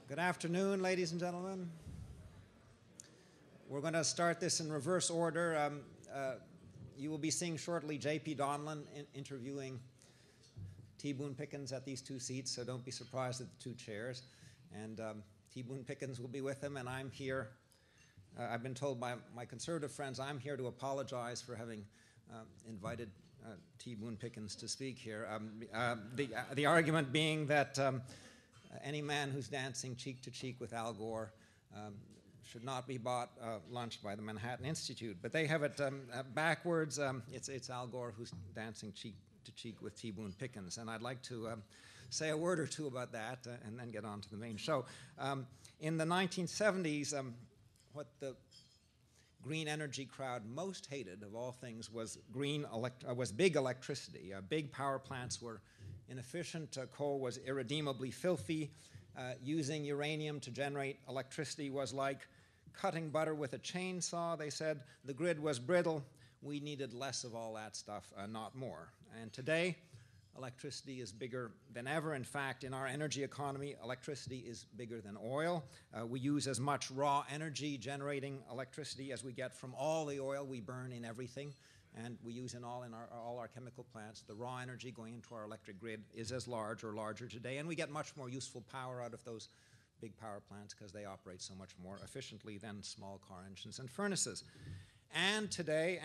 Good afternoon, ladies and gentlemen. We're going to start this in reverse order. You will be seeing shortly J.P. Donlon interviewing T. Boone Pickens at these two seats, so don't be surprised at the two chairs. And T. Boone Pickens will be with him, and I'm here. I've been told by my conservative friends I'm here to apologize for having invited T. Boone Pickens to speak here. The argument being that any man who's dancing cheek to cheek with Al Gore should not be bought lunch by the Manhattan Institute. But they have it backwards. It's Al Gore who's dancing cheek to cheek with T. Boone Pickens. And I'd like to say a word or two about that and then get on to the main show. In the 1970s, what the green energy crowd most hated of all things was big electricity. Big power plants were inefficient. Coal was irredeemably filthy. Using uranium to generate electricity was like cutting butter with a chainsaw. They said the grid was brittle. We needed less of all that stuff, not more. And today, electricity is bigger than ever. In fact, in our energy economy, electricity is bigger than oil. We use as much raw energy generating electricity as we get from all the oil we burn in everything, and we use in all our chemical plants. The raw energy going into our electric grid is as large or larger today, and we get much more useful power out of those big power plants because they operate so much more efficiently than small car engines and furnaces. And today,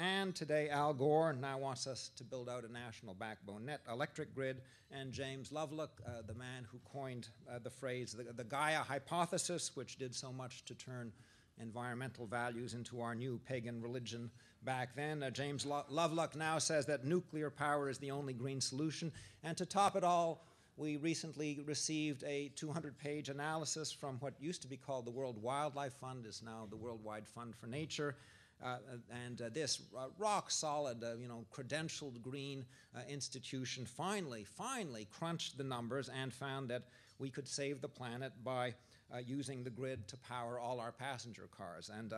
Al Gore now wants us to build out a national backbone net electric grid. And James Lovelock, the man who coined the phrase, the Gaia hypothesis, which did so much to turn environmental values into our new pagan religion back then. James Lovelock now says that nuclear power is the only green solution. And to top it all, we recently received a 200-page analysis from what used to be called the World Wildlife Fund, is now the Worldwide Fund for Nature. This rock-solid, credentialed green institution finally crunched the numbers and found that we could save the planet by using the grid to power all our passenger cars. And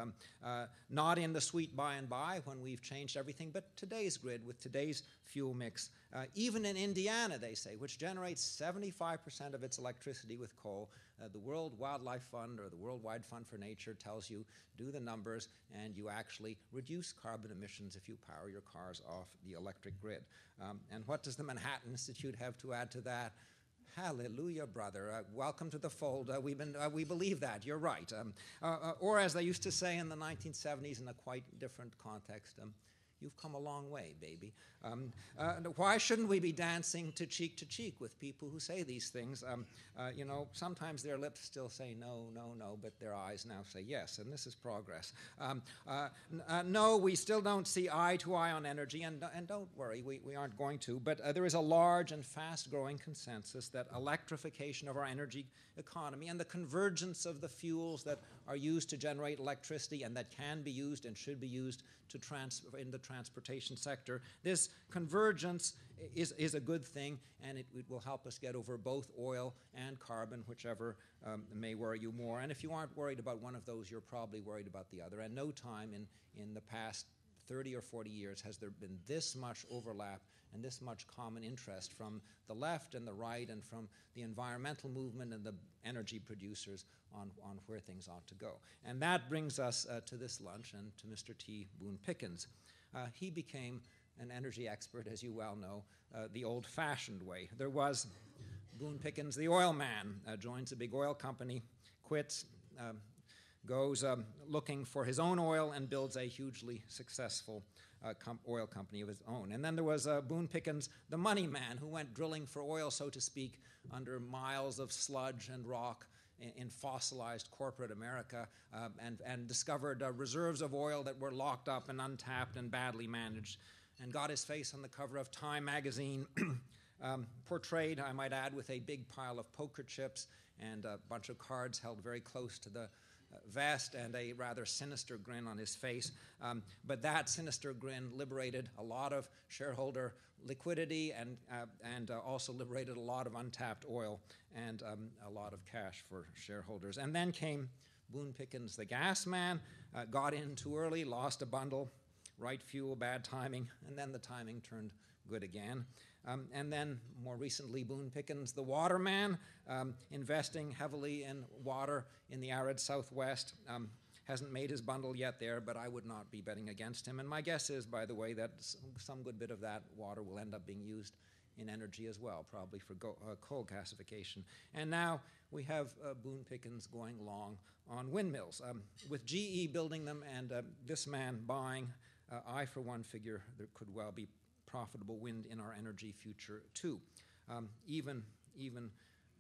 not in the sweet by and by when we've changed everything, but today's grid with today's fuel mix. Even in Indiana, they say, which generates 75% of its electricity with coal, the World Wildlife Fund or the Worldwide Fund for Nature tells you, do the numbers, and you actually reduce carbon emissions if you power your cars off the electric grid. And what does the Manhattan Institute have to add to that? Hallelujah, brother. Welcome to the fold. We believe that. You're right. Or as they used to say in the 1970s in a quite different context, you've come a long way, baby. Why shouldn't we be dancing to cheek with people who say these things? Sometimes their lips still say no, but their eyes now say yes, and this is progress. No, we still don't see eye to eye on energy, and don't worry, we aren't going to, but there is a large and fast-growing consensus that electrification of our energy economy and the convergence of the fuels that are used to generate electricity and that can be used and should be used in the transportation sector. This convergence is a good thing, and it will help us get over both oil and carbon, whichever may worry you more. And if you aren't worried about one of those, you're probably worried about the other. And no time in the past 30 or 40 years has there been this much overlap and this much common interest from the left and the right and from the environmental movement and the energy producers on where things ought to go. And that brings us to this lunch and to Mr. T. Boone Pickens. He became an energy expert, as you well know, the old-fashioned way. There was Boone Pickens, the oil man, joins a big oil company, quits, goes looking for his own oil and builds a hugely successful oil company of his own. And then there was Boone Pickens, the money man, who went drilling for oil, so to speak, under miles of sludge and rock in fossilized corporate America, and discovered reserves of oil that were locked up and untapped and badly managed, and got his face on the cover of Time magazine, portrayed, I might add, with a big pile of poker chips and a bunch of cards held very close to the vest and a rather sinister grin on his face. But that sinister grin liberated a lot of shareholder liquidity and also liberated a lot of untapped oil and a lot of cash for shareholders. And then came Boone Pickens, the gas man, got in too early, lost a bundle, right fuel, bad timing, and then the timing turned good again. And then more recently, Boone Pickens, the waterman, investing heavily in water in the arid Southwest. Hasn't made his bundle yet there, but I would not be betting against him. And my guess is, by the way, that some good bit of that water will end up being used in energy as well, probably for coal gasification. And now we have Boone Pickens going long on windmills. With GE building them and this man buying, I, for one, figure there could well be profitable wind in our energy future, too, even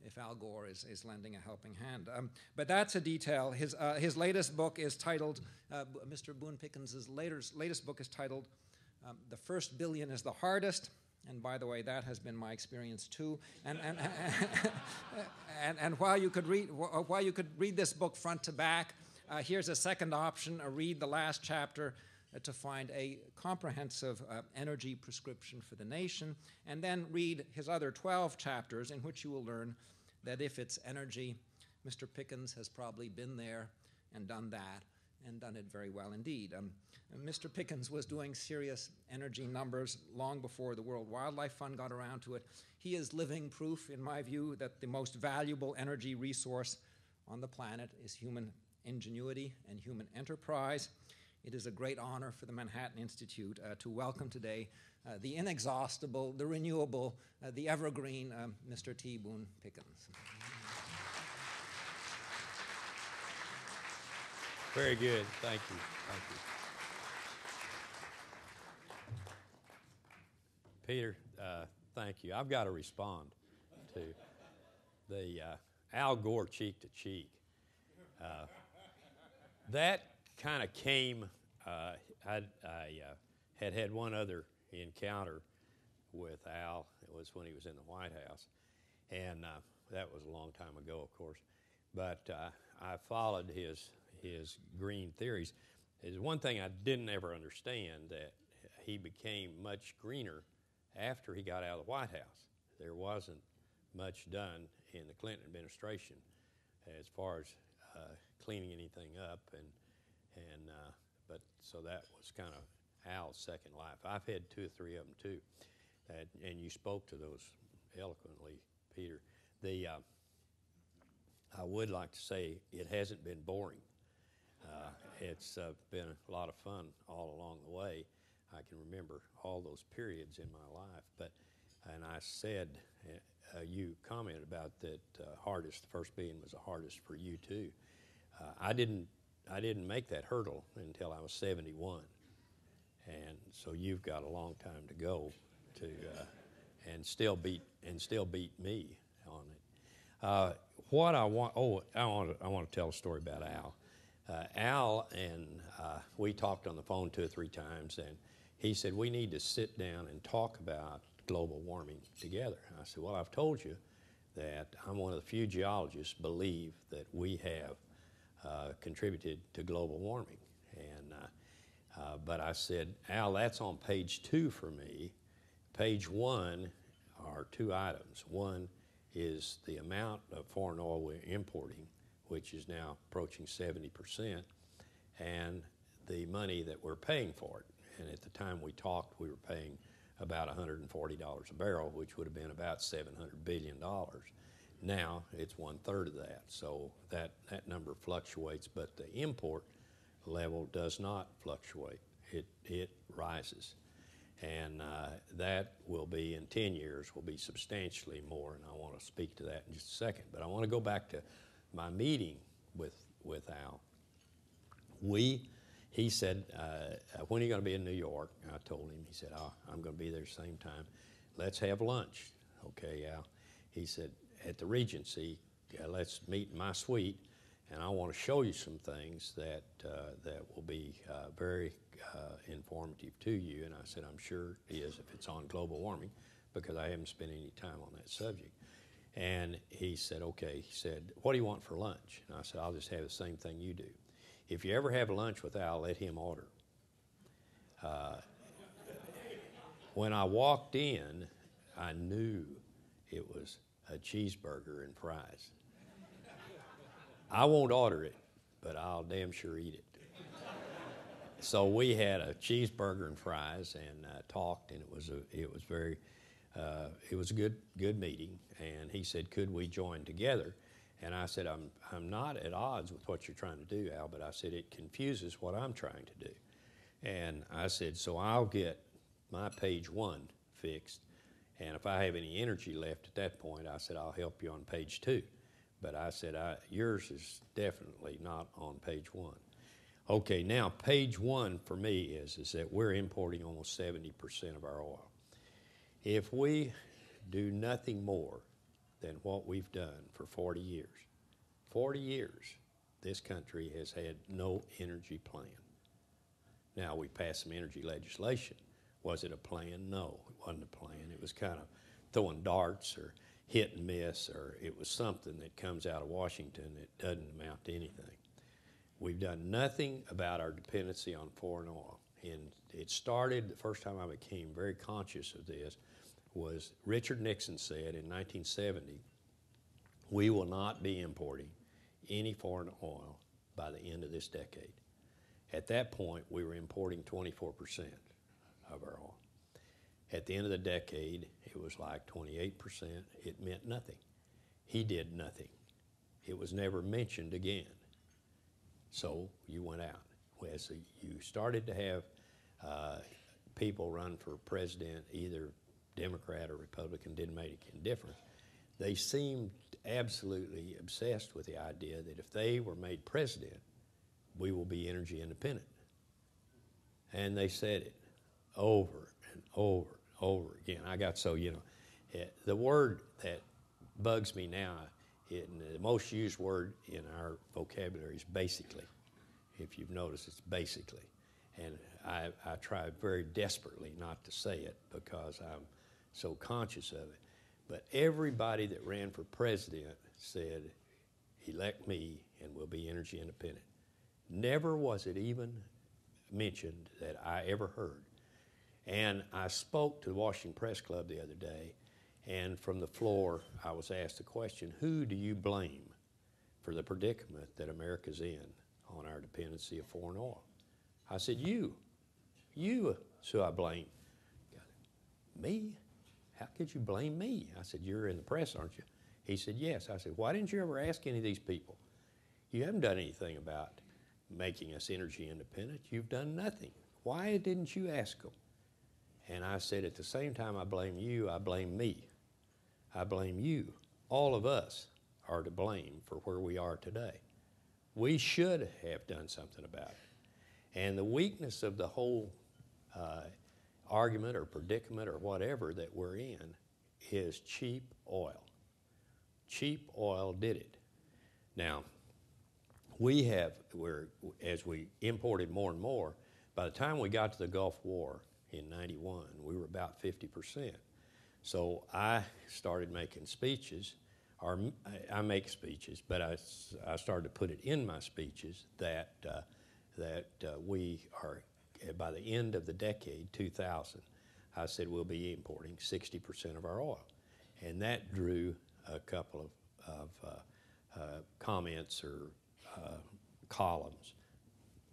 if Al Gore is lending a helping hand. But that's a detail. His latest book is titled, Mr. Boone Pickens' latest book is titled, The First Billion is the Hardest. And by the way, that has been my experience too. And while you could read this book front to back, here's a second option: read the last chapter to find a comprehensive energy prescription for the nation, and then read his other 12 chapters, in which you will learn that if it's energy, Mr. Pickens has probably been there and done that, and done it very well indeed. Mr. Pickens was doing serious energy numbers long before the World Wildlife Fund got around to it. He is living proof, in my view, that the most valuable energy resource on the planet is human ingenuity and human enterprise. It is a great honor for the Manhattan Institute to welcome today the inexhaustible, the renewable, the evergreen Mr. T. Boone Pickens. Very good. Thank you. Thank you. Peter, thank you. I've got to respond to the Al Gore cheek to cheek. That kind of came, I had one other encounter with Al. It was when he was in the White House. And that was a long time ago, of course. But I followed his green theories. Is one thing I didn't ever understand, that he became much greener after he got out of the White House. There wasn't much done in the Clinton administration as far as cleaning anything up, but so that was kind of Al's second life. I've had 2 or 3 of them too, and you spoke to those eloquently, Peter. I would like to say it hasn't been boring. It's been a lot of fun all along the way. I can remember all those periods in my life. And I said, you commented about that hardest. The first billion was the hardest for you too. I didn't make that hurdle until I was 71, and so you've got a long time to go to, and still beat me on it. What I want to tell a story about Al. Al and we talked on the phone 2 or 3 times, and he said, we need to sit down and talk about global warming together. I said, well, I've told you that I'm one of the few geologists believe that we have contributed to global warming. But I said, Al, that's on page 2 for me. Page 1 are 2 items. One is the amount of foreign oil we're importing, which is now approaching 70%, and the money that we're paying for it. And at the time we talked, we were paying about $140 a barrel, which would have been about $700 billion. Now it's 1/3 of that, so that number fluctuates, but the import level does not fluctuate. It rises. And that will be, in 10 years, will be substantially more, and I want to speak to that in just a second. But I want to go back to my meeting with Al. He said, when are you going to be in New York? I told him. He said, I'm going to be there the same time. Let's have lunch. Okay, Al. He said, at the Regency, let's meet in my suite, and I want to show you some things that will be very informative to you. And I said, I'm sure it is if it's on global warming, because I haven't spent any time on that subject. And he said, okay. He said, what do you want for lunch? And I said, I'll just have the same thing you do. If you ever have lunch with Al, let him order. When I walked in, I knew it was a cheeseburger and fries. I won't order it, but I'll damn sure eat it. So we had a cheeseburger and fries and talked, and it was very it was a good meeting, and he said, could we join together? And I said, I'm not at odds with what you're trying to do, Al, but I said, it confuses what I'm trying to do. And I said, so I'll get my page 1 fixed, and if I have any energy left at that point, I said, I'll help you on page 2. But I said, yours is definitely not on page 1. Okay, now page 1 for me is that we're importing almost 70% of our oil. If we do nothing more than what we've done for 40 years, this country has had no energy plan. Now, we passed some energy legislation. Was it a plan? No, it wasn't a plan. It was kind of throwing darts or hit and miss, or it was something that comes out of Washington that doesn't amount to anything. We've done nothing about our dependency on foreign oil. And it started, the first time I became very conscious of this, was Richard Nixon said in 1970, we will not be importing any foreign oil by the end of this decade. At that point, we were importing 24% of our oil. At the end of the decade, it was like 28%. It meant nothing. He did nothing. It was never mentioned again. So you went out. So you started to have people run for president, either Democrat or Republican, didn't make any difference. They seemed absolutely obsessed with the idea that if they were made president, we will be energy independent. And they said it over and over and over again. I got so, the word that bugs me now, the most used word in our vocabulary is basically. If you've noticed, it's basically. And I try very desperately not to say it because I'm so conscious of it. But everybody that ran for president said, elect me and we'll be energy independent. Never was it even mentioned that I ever heard. And I spoke to the Washington Press Club the other day, and from the floor I was asked the question, who do you blame for the predicament that America's in on our dependency of foreign oil? I said, you. So I blame. Me? How could you blame me? I said, you're in the press, aren't you? He said, yes. I said, why didn't you ever ask any of these people? You haven't done anything about making us energy independent. You've done nothing. Why didn't you ask them? And I said, at the same time I blame you, I blame me. I blame you. All of us are to blame for where we are today. We should have done something about it. And the weakness of the whole argument or predicament or whatever that we're in is cheap oil. Cheap oil did it. Now, as we imported more and more, by the time we got to the Gulf War in 91, we were about 50%. So I started making speeches, or I make speeches, but I started to put it in my speeches that we are, by the end of the decade, 2000, I said we'll be importing 60% of our oil. And that drew a couple of comments or columns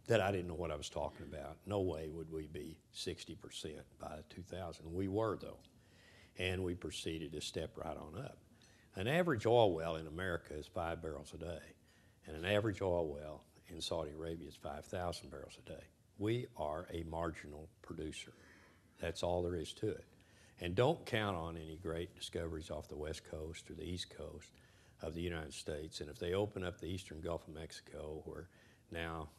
that I didn't know what I was talking about. No way would we be 60% by 2000. We were, though. And we proceeded to step right on up. An average oil well in America is 5 barrels a day, and an average oil well in Saudi Arabia is 5,000 barrels a day. We are a marginal producer. That's all there is to it. And don't count on any great discoveries off the West Coast or the East Coast of the United States. And if they open up the eastern Gulf of Mexico, where now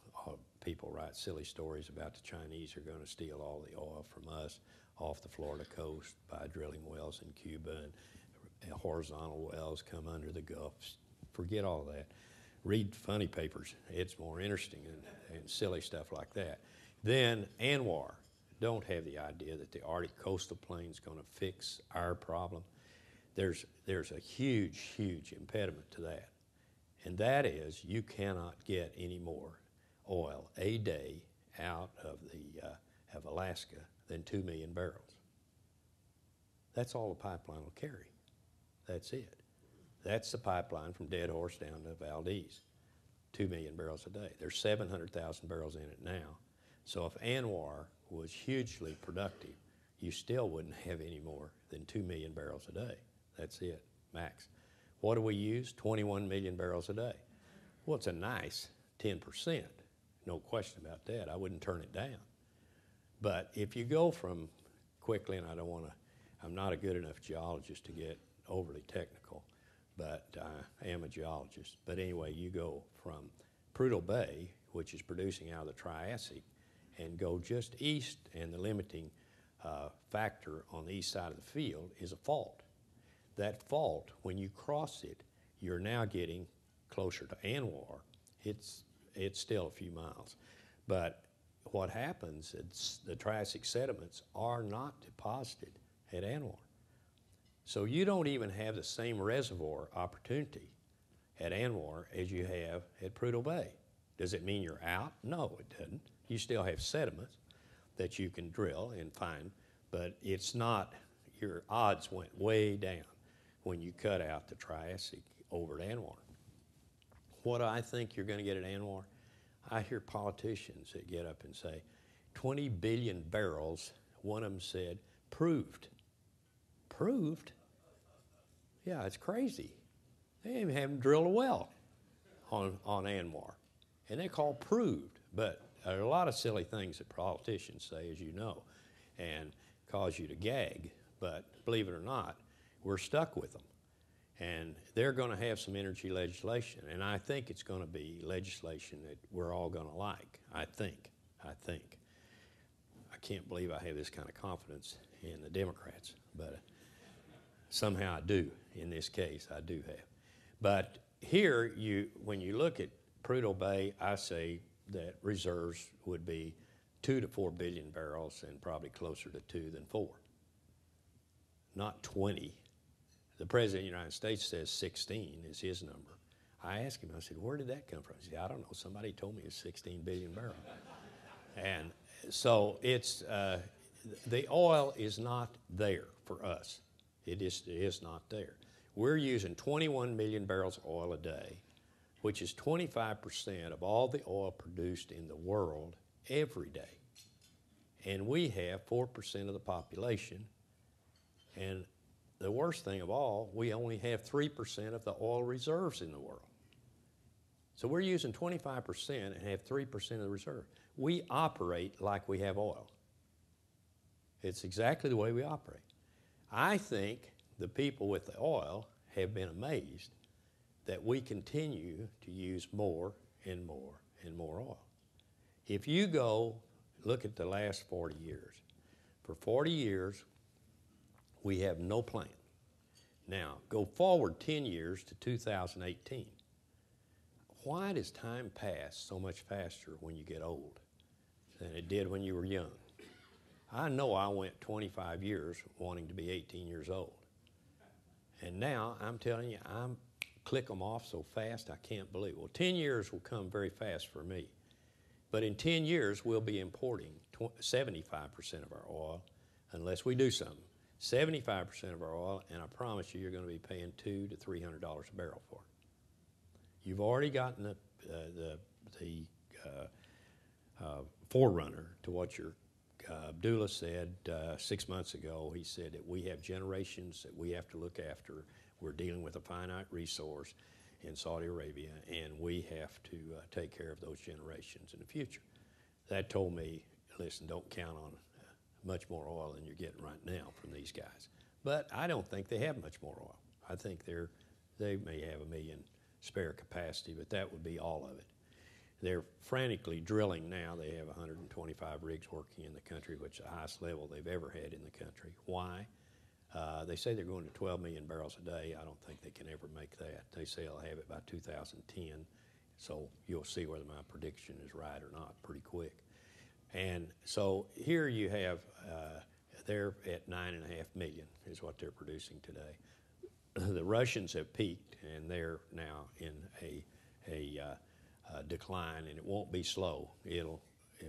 people write silly stories about the Chinese are going to steal all the oil from us off the Florida coast by drilling wells in Cuba and horizontal wells come under the Gulf. Forget all that. Read funny papers. It's more interesting than silly stuff like that. Then ANWR. Don't have the idea that the Arctic coastal plain is going to fix our problem. There's a huge, huge impediment to that. And that is you cannot get any more oil a day out of Alaska than 2 million barrels. That's all the pipeline will carry. That's it. That's the pipeline from Dead Horse down to Valdez, 2 million barrels a day. There's 700,000 barrels in it now. So if ANWR was hugely productive, you still wouldn't have any more than 2 million barrels a day. That's it, max. What do we use? 21 million barrels a day. Well, it's a nice 10%, no question about that. I wouldn't turn it down. But if you go from quickly, and I'm not a good enough geologist to get overly technical, but I am a geologist. But anyway, you go from Prudhoe Bay, which is producing out of the Triassic, and go just east, and the limiting factor on the east side of the field is a fault. That fault, when you cross it, you're now getting closer to Anwar. It's still a few miles. But what happens is the Triassic sediments are not deposited at Anwar. So you don't even have the same reservoir opportunity at Anwar as you have at Prudhoe Bay. Does it mean you're out? No, it doesn't. You still have sediments that you can drill and find, but it's not, your odds went way down when you cut out the Triassic over at Anwar. What do I think you're going to get at Anwar? I hear politicians that get up and say, 20 billion barrels, one of them said, proved. Proved? Yeah, it's crazy. They even haven't drilled a well on Anwar. And they call proved. But there are a lot of silly things that politicians say, as you know, and cause you to gag. But believe it or not, we're stuck with them. And they're going to have some energy legislation. And I think it's going to be legislation that we're all going to like. I think. I can't believe I have this kind of confidence in the Democrats, but somehow I do. In this case, I do have. But here, when you look at Prudhoe Bay, I say that reserves would be 2 to 4 billion barrels and probably closer to 2 than 4. Not 20. The President of the United States says 16 is his number. I asked him, I said, where did that come from? He said, I don't know. Somebody told me it's 16 billion barrels. And so it's, the oil is not there for us. It is not there. We're using 21 million barrels of oil a day, which is 25% of all the oil produced in the world every day. And we have 4% of the population. And the worst thing of all, we only have 3% of the oil reserves in the world. So we're using 25% and have 3% of the reserve. We operate like we have oil. It's exactly the way we operate. I think the people with the oil have been amazed that we continue to use more and more and more oil. If you go look at the last 40 years, for 40 years, we have no plan. Now, go forward 10 years to 2018. Why does time pass so much faster when you get old than it did when you were young? I know I went 25 years wanting to be 18 years old. And now, I'm telling you, I'm click them off so fast I can't believe it. Well, 10 years will come very fast for me. But in 10 years, we'll be importing 75% of our oil unless we do something. 75% of our oil, and I promise you, you're going to be paying $200 to $300 a barrel for it. You've already gotten the forerunner to what your Abdullah said 6 months ago. He said that we have generations that we have to look after. We're dealing with a finite resource in Saudi Arabia, and we have to take care of those generations in the future. That told me, listen, don't count on much more oil than you're getting right now from these guys. But I don't think they have much more oil. I think they may have 1 million spare capacity, but that would be all of it. They're frantically drilling now. They have 125 rigs working in the country, which is the highest level they've ever had in the country. Why? They say they're going to 12 million barrels a day. I don't think they can ever make that. They say they'll have it by 2010. So you'll see whether my prediction is right or not pretty quick. And so here you have, they're at 9.5 million is what they're producing today. The Russians have peaked, and they're now in a decline, and it won't be slow.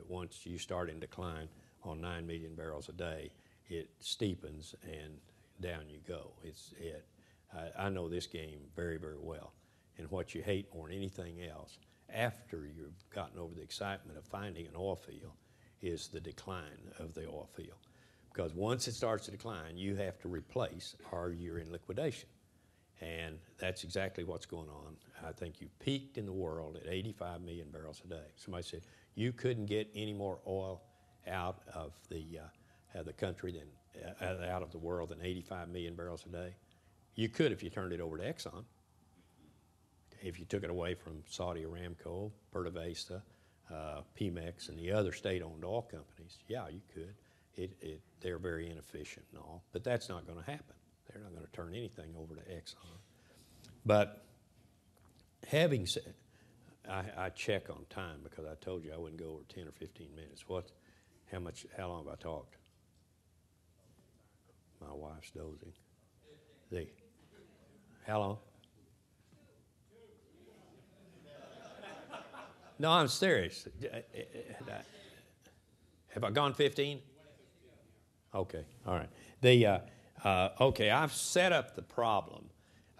Once you start in decline on 9 million barrels a day, it steepens and down you go. I know this game very, very well. And what you hate more than anything else, after you've gotten over the excitement of finding an oil field, is the decline of the oil field. because once it starts to decline, you have to replace or you're in liquidation. And that's exactly what's going on. I think you peaked in the world at 85 million barrels a day. Somebody said you couldn't get any more oil out of the country than out of the world than 85 million barrels a day. You could if you turned it over to Exxon. If you took it away from Saudi Aramco, PDVSA, Pemex, and the other state-owned oil companies, yeah, you could. They're very inefficient and all, but that's not going to happen. They're not going to turn anything over to Exxon. But having said, I check on time because I told you I wouldn't go over 10 or 15 minutes. How long have I talked? My wife's dozing. How long? No, I'm serious. Have I gone 15? Okay, all right. Okay, I've set up the problem.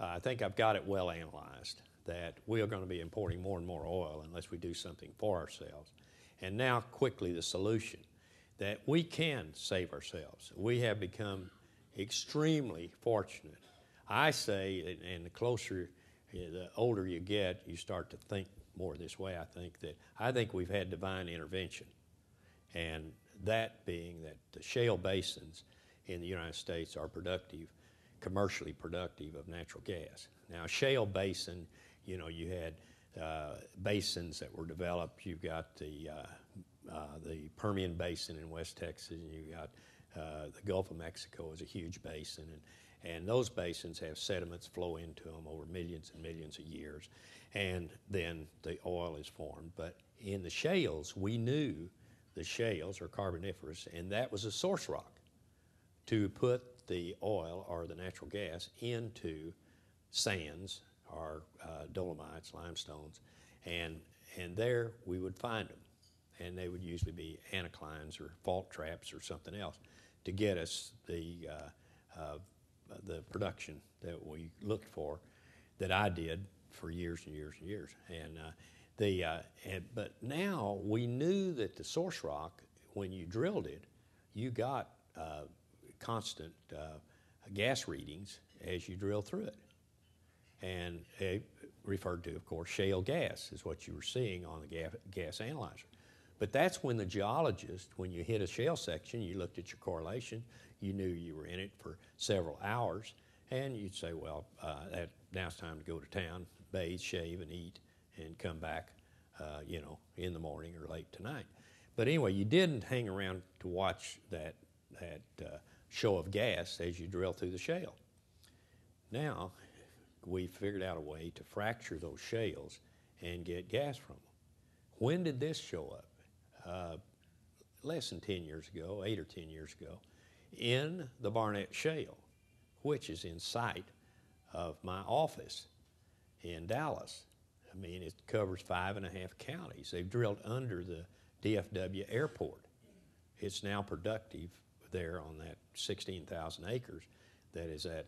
I think I've got it well analyzed that we are going to be importing more and more oil unless we do something for ourselves. And now, quickly, the solution that we can save ourselves. We have become extremely fortunate. I say, and the older you get, you start to think more this way. I think we've had divine intervention, and that being that the shale basins in the United States are commercially productive of natural gas. Now, a shale basin, you had basins that were developed. You've got the Permian Basin in West Texas, and you got the Gulf of Mexico is a huge basin, and those basins have sediments flow into them over millions and millions of years, and then the oil is formed. But in the shales, we knew the shales are carboniferous, and that was a source rock to put the oil or the natural gas into sands or dolomites, limestones, and there we would find them, and they would usually be anticlines or fault traps or something else to get us the production that we looked for, that I did for years and years and years. But now we knew that the source rock, when you drilled it, you got constant gas readings as you drill through it. And it referred to, of course, shale gas is what you were seeing on the gas analyzer. But that's when the geologist, when you hit a shale section, you looked at your correlation, you knew you were in it for several hours, and you'd say, well, now it's time to go to town, bathe, shave, and eat, and come back, in the morning or late tonight. But anyway, you didn't hang around to watch that show of gas as you drill through the shale. Now, we figured out a way to fracture those shales and get gas from them. When did this show up? Less than 10 years ago, 8 or 10 years ago, in the Barnett Shale, which is in sight of my office in Dallas. I mean, it covers 5.5 counties. They've drilled under the DFW airport. It's now productive there on that 16,000 acres that is at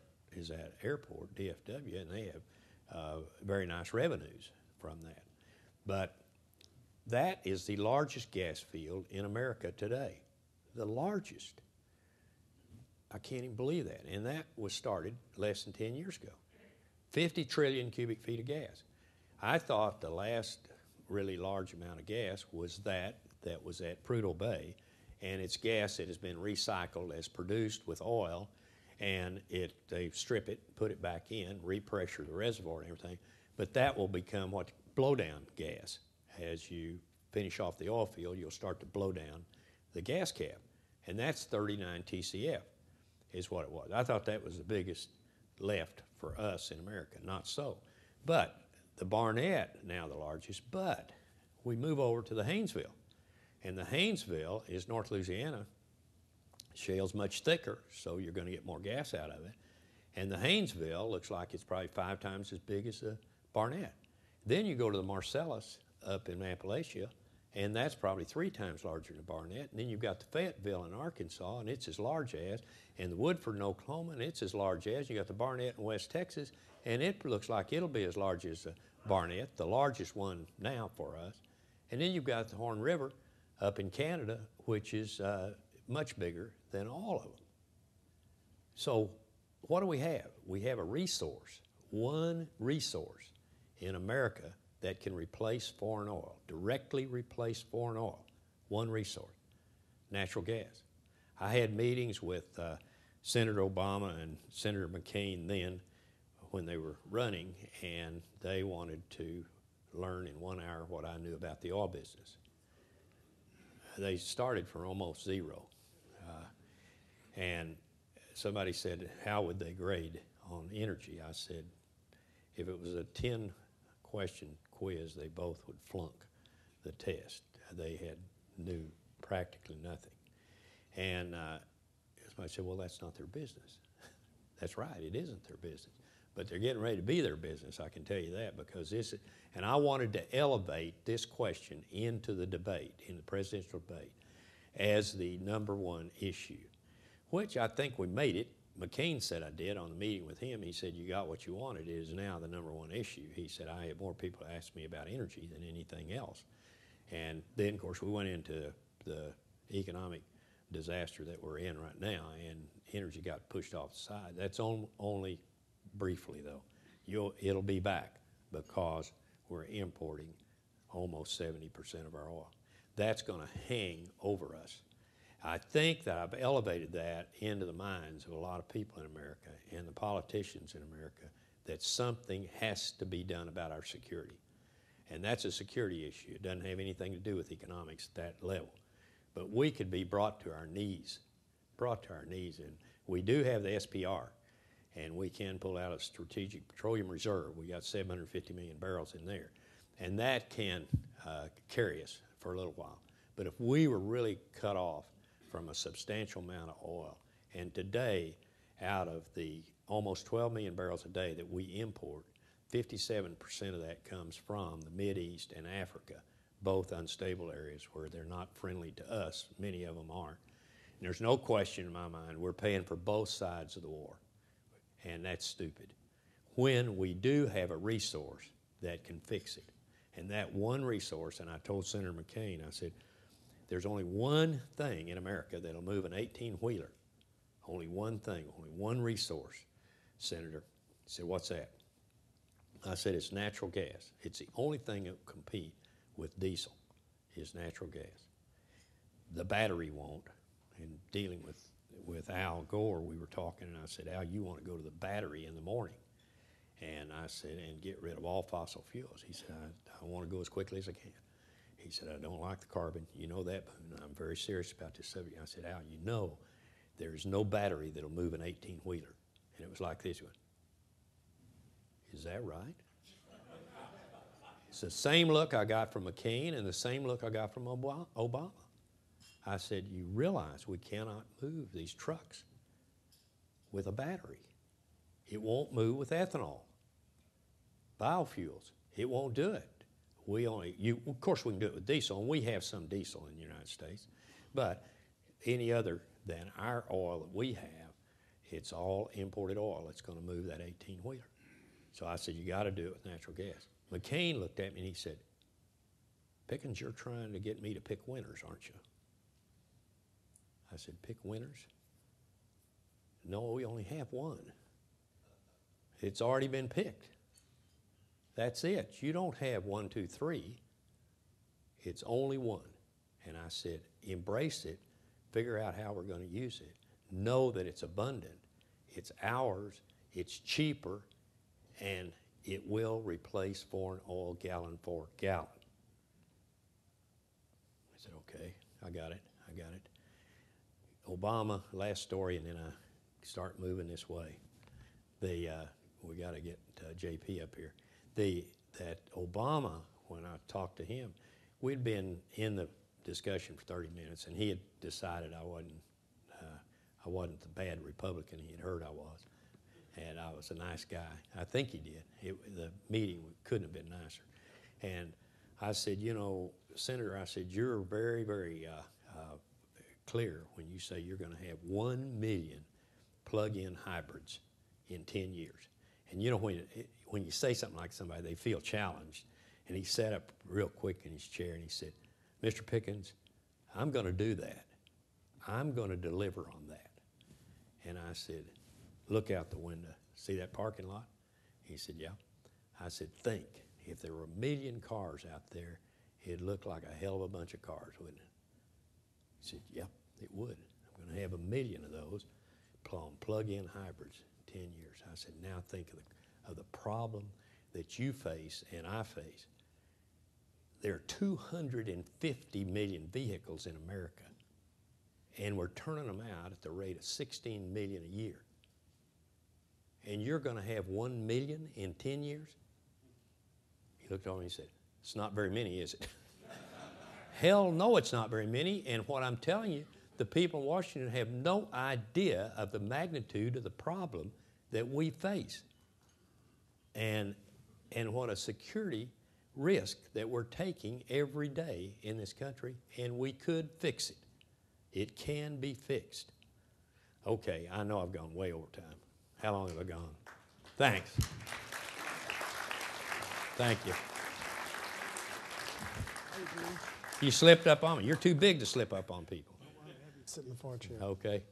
airport, DFW, and they have very nice revenues from that. But that is the largest gas field in America today. The largest. I can't even believe that. And that was started less than 10 years ago. 50 trillion cubic feet of gas. I thought the last really large amount of gas was that was at Prudhoe Bay, and it's gas that has been recycled as produced with oil, and they strip it, put it back in, repressure the reservoir and everything. But that will become what blowdown gas. As you finish off the oil field, you'll start to blow down the gas cap, and that's 39 TCF is what it was. I thought that was the biggest left for us in America. Not so. But the Barnett, now the largest, but we move over to the Haynesville, and the Haynesville is North Louisiana. Shale's much thicker, so you're going to get more gas out of it. And the Haynesville looks like it's probably 5 times as big as the Barnett. Then you go to the Marcellus up in Appalachia, and that's probably 3 times larger than the Barnett. And then you've got the Fayetteville in Arkansas, and it's as large as, and the Woodford in Oklahoma, and it's as large as. You got the Barnett in West Texas, and it looks like it'll be as large as the Barnett, the largest one now for us. And then you've got the Horn River up in Canada, which is much bigger than all of them. So what do we have? We have a resource, one resource in America that can replace foreign oil, directly replace foreign oil. One resource, natural gas. I had meetings with Senator Obama and Senator McCain then when they were running, and they wanted to learn in 1 hour what I knew about the oil business. They started from almost zero. And somebody said, how would they grade on energy? I said, if it was a 10-question quiz, they both would flunk the test. They knew practically nothing. And somebody said, well, that's not their business. That's right, it isn't their business. But they're getting ready to be their business, I can tell you that, because and I wanted to elevate this question into the debate, in the presidential debate, as the #1 issue, which I think we made it. McCain said I did on the meeting with him. He said, you got what you wanted. It is now the #1 issue. He said, I have more people ask me about energy than anything else. And then, of course, we went into the economic disaster that we're in right now, and energy got pushed off the side. That's only briefly, though. It'll be back because we're importing almost 70% of our oil. That's going to hang over us. I think that I've elevated that into the minds of a lot of people in America and the politicians in America, that something has to be done about our security. And that's a security issue. It doesn't have anything to do with economics at that level. But we could be brought to our knees. And we do have the SPR, and we can pull out a strategic petroleum reserve. We got 750 million barrels in there. And that can carry us for a little while. But if we were really cut off from a substantial amount of oil, and today, out of the almost 12 million barrels a day that we import, 57% of that comes from the Mideast and Africa, both unstable areas where they're not friendly to us. Many of them aren't. And there's no question in my mind we're paying for both sides of the war, and that's stupid. When we do have a resource that can fix it, and that one resource, and I told Senator McCain, I said, there's only one thing in America that'll move an 18-wheeler. Only one thing, only one resource, Senator. He said, what's that? I said, it's natural gas. It's the only thing that will compete with diesel is natural gas. The battery won't. And dealing with Al Gore, we were talking, and I said, Al, you want to go to the battery in the morning. And I said, and get rid of all fossil fuels. He said, I want to go as quickly as I can. He said, I don't like the carbon. You know that, Boone. I'm very serious about this subject. I said, Al, you know there's no battery that'll move an 18-wheeler. And it was like this one. Is that right? It's the same look I got from McCain and the same look I got from Obama. I said, you realize we cannot move these trucks with a battery. It won't move with ethanol, biofuels. It won't do it. Of course, we can do it with diesel, and we have some diesel in the United States, but any other than our oil that we have, it's all imported oil that's going to move that 18-wheeler. So I said, you got to do it with natural gas. McCain looked at me and he said, Pickens, you're trying to get me to pick winners, aren't you? I said, pick winners? No, we only have one. It's already been picked. That's it. You don't have 1, 2, 3. It's only one. And I said, embrace it. Figure out how we're going to use it. Know that it's abundant. It's ours. It's cheaper. And it will replace foreign oil gallon for gallon. I said, okay, I got it. Obama, last story, and then I start moving this way. We got to get JP up here. That Obama, when I talked to him, we'd been in the discussion for 30 minutes, and he had decided I wasn't the bad Republican he had heard I was, and I was a nice guy. I think he did. The meeting couldn't have been nicer. And I said, Senator, I said, you're very, very clear when you say you're going to have 1 million plug-in hybrids in 10 years. And when you say something like somebody, they feel challenged. And he sat up real quick in his chair and he said, Mr. Pickens, I'm going to do that. I'm going to deliver on that. And I said, look out the window. See that parking lot? He said, yeah. I said, think, if there were 1 million cars out there, it'd look like a hell of a bunch of cars, wouldn't it? He said, yeah, it would. I'm going to have 1 million of those plug-in hybrids in 10 years. I said, now think of the problem that you face and I face. There are 250 million vehicles in America, and we're turning them out at the rate of 16 million a year. And you're going to have 1 million in 10 years? He looked over and he said, it's not very many, is it? Hell no, it's not very many. And what I'm telling you, the people in Washington have no idea of the magnitude of the problem that we face. And what a security risk that we're taking every day in this country, and we could fix it. It can be fixed. Okay, I know I've gone way over time. How long have I gone? Thanks. Thank you. You slipped up on me. You're too big to slip up on people. Sit in the far chair. Okay.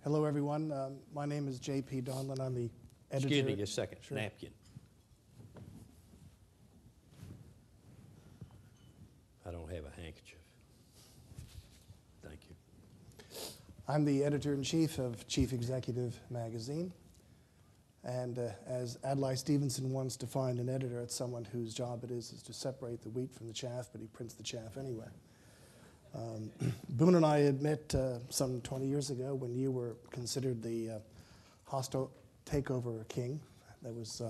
Hello, everyone. My name is J.P. Donlon. I'm the editor. Excuse me just a second. Sure. Napkin. I don't have a handkerchief. Thank you. I'm the editor-in-chief of Chief Executive Magazine. And as Adlai Stevenson once defined an editor, it's someone whose job it is to separate the wheat from the chaff, but he prints the chaff anyway. Boone and I had met some 20 years ago when you were considered the hostile takeover king. That was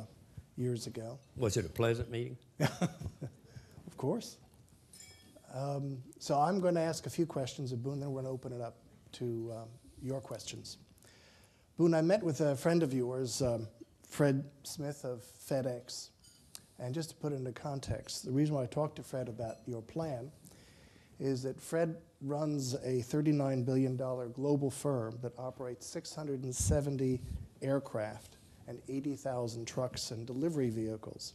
years ago. Was it a pleasant meeting? Of course. So I'm going to ask a few questions of Boone, then we're going to open it up to your questions. Boone, I met with a friend of yours, Fred Smith of FedEx. And just to put it into context, the reason why I talked to Fred about your plan is that Fred runs a $39 billion global firm that operates 670 aircraft and 80,000 trucks and delivery vehicles.